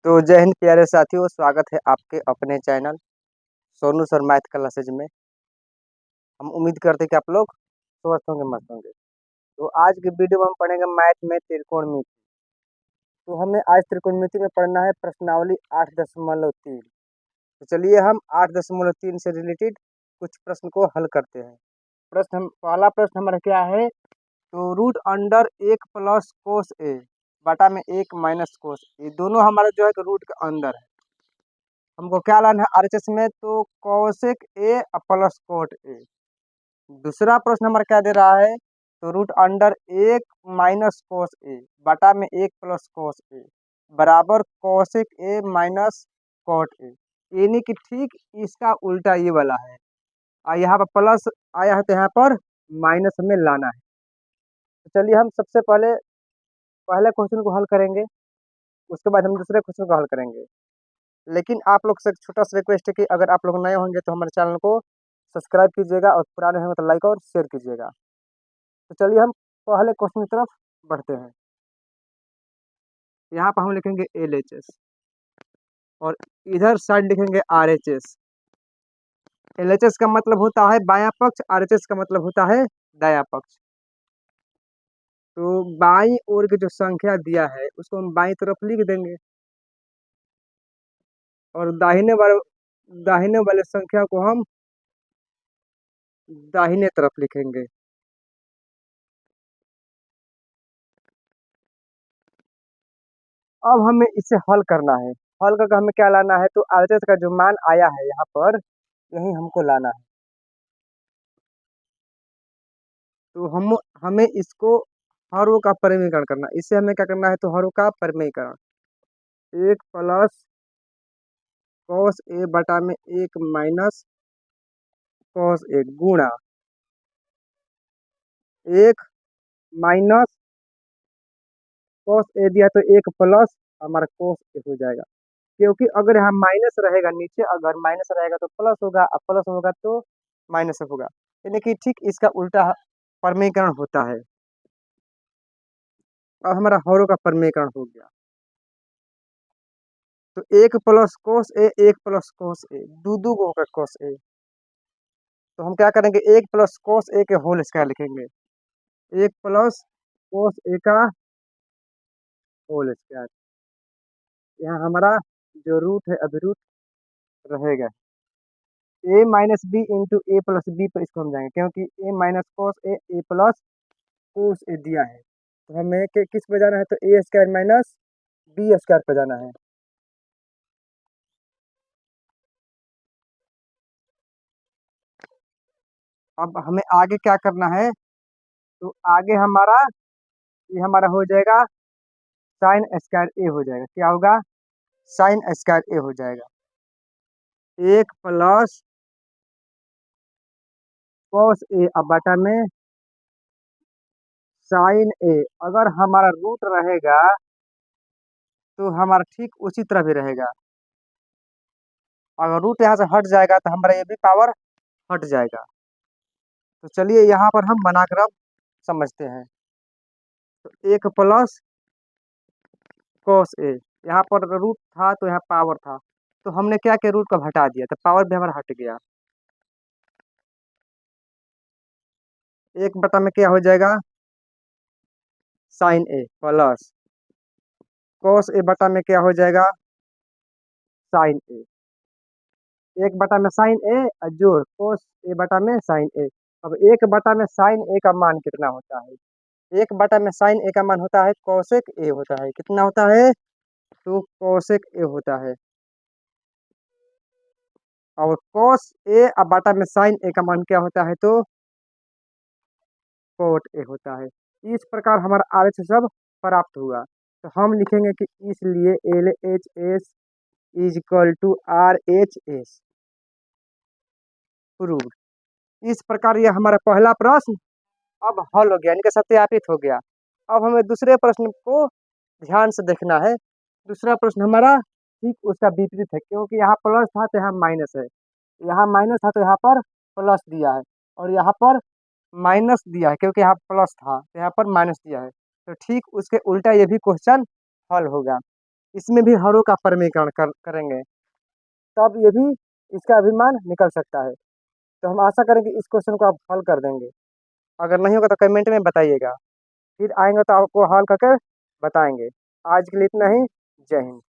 तो जय हिंद प्यारे साथियों, स्वागत है आपके अपने channel Sonu sir math classes में। हम उम्मीद करते हैं कि आप लोग स्वस्थ होंगे, मस्त होंगे। तो आज की वीडियो में हम पढ़ेंगे मैथ में त्रिकोणमिति। तो हमें आज त्रिकोणमिति में पढ़ना है प्रश्नावली 8.3। तो चलिए हम 8.3 से रिलेटेड कुछ प्रश्न को हल करते हैं। पहला प्रश्न हमारा क्या है? तो रूट अंडर 1 + cos a बटा में 1 - cos, ये दोनों हमारा जो है तो रूट के अंदर है। हमको क्या लाना है आरएचएस में? तो cosec A plus cot A. दूसरा प्रश्न हमारा क्या दे रहा है? तो रूट अंडर 1 - कोस ए बटा में 1 + कोस ए बराबर cosec A minus cot A. यानी कि ठीक इसका उल्टा ये वाला है। यहाँ पर प्लस आया है तो यहाँ पर माइनस हमें लाना है। तो चलिए हम सबसे पहले पहले क्वेश्चन को हल करेंगे, उसके बाद हम दूसरे क्वेश्चन को हल करेंगे। लेकिन आप लोग से एक छोटा सा रिक्वेस्ट है कि अगर आप लोग नए होंगे तो हमारे चैनल को सब्सक्राइब कीजिएगा और पुराने होंगे तो लाइक और शेयर कीजिएगा। तो चलिए हम पहले क्वेश्चन की तरफ बढ़ते हैं। यहाँ पर हम लिखेंगे LHS और इधर साइड लिखेंगे RHS। LHS का मतलब होता है बायां पक्ष, RHS का मतलब होता है दायां पक्ष। तो बाईं ओर की जो संख्या दिया है उसको हम बाईं तरफ लिख देंगे और दाहिने वाले संख्या को हम दाहिने तरफ लिखेंगे। अब हमें इसे हल करना है। हल करके हमें क्या लाना है? तो आरएचएस का जो मान आया है यहाँ पर, यही हमको लाना है। तो हमें इसको हर रो का परिमीकरण करना। इससे हमें क्या करना है? तो हर रो का परिमीकरण 1 + cos a बटा में 1 - cos a गुणा 1 - cos a दिया तो 1 + हमारा cos a हो जाएगा। क्योंकि अगर यहाँ माइनस रहेगा, नीचे अगर माइनस रहेगा तो प्लस होगा, और प्लस होगा तो माइनस होगा। यानी कि ठीक इसका उल्टा परिमीकरण होता है। अब हमारा हरों का परिमीकरण हो गया। तो 1 + cos a 1 + cos a दो दो को होगा cos a। तो हम क्या करेंगे? 1 + cos a के होल स्क्वायर लिखेंगे। 1 + cos a का होल स्क्वायर। यहाँ हमारा जो रूट है अभी रूट रहेगा a - b × a + b पर इसको हम जाएंगे, क्योंकि a - cos a a + cos a दिया है। तो हमें किस पे जाना है? तो a² - b² पे जाना है। अब हमें आगे क्या करना है? तो आगे ये हमारा हो जाएगा sin² a हो जाएगा। क्या होगा? sin² a हो जाएगा। 1 + cos a अब बटा में sin a। अगर हमारा रूट रहेगा तो हमारा ठीक उसी तरह भी रहेगा। अगर रूट यहाँ से हट जाएगा तो हमारा ये भी पावर हट जाएगा। तो चलिए यहाँ पर हम बनाकर अब समझते हैं। तो 1 + cos a, यहाँ पर रूट था तो यहाँ पावर था, तो हमने क्या किया? रूट को हटा दिया तो पावर भी हमारा हट गया। 1 बटा में क्या हो जाएगा? sin a plus cos a बटा में क्या हो जाएगा? sin a। 1 बटा में sin a और जोड़ cos a बटा में sin a। अब 1 बटा में sin a का मान कितना होता है? 1 बटा में sin a का मान होता है cosec a होता है। कितना होता है? तो cosec a होता है। और cos a अब बटा में sin a का मान क्या होता है? तो cot a होता है। इस प्रकार हमारा आरएच सब प्राप्त हुआ। तो हम लिखेंगे कि इसलिए LHS = RHS प्रूव। इस प्रकार यह हमारा पहला प्रश्न अब हल हो गया, यानी कि सत्यापित हो गया। अब हमें दूसरे प्रश्न को ध्यान से देखना है। दूसरा प्रश्न हमारा ठीक उसका विपरीत है, क्योंकि यहाँ प्लस था तो यहाँ माइनस है, यहाँ माइनस था तो यहाँ पर प्लस दिया है, और यहाँ पर माइनस दिया है क्योंकि यहाँ प्लस था तो यहाँ पर माइनस दिया है। तो ठीक उसके उल्टा ये भी क्वेश्चन हल होगा। इसमें भी हरों का प्रमीकरण करेंगे, तब ये भी इसका अभिमान निकल सकता है। तो हम आशा करें कि इस क्वेश्चन को आप हल कर देंगे। अगर नहीं होगा तो कमेंट में बताइएगा, फिर आएंगे तो आपको हल करके बताएंगे। आज के लिए इतना ही। जय हिंद।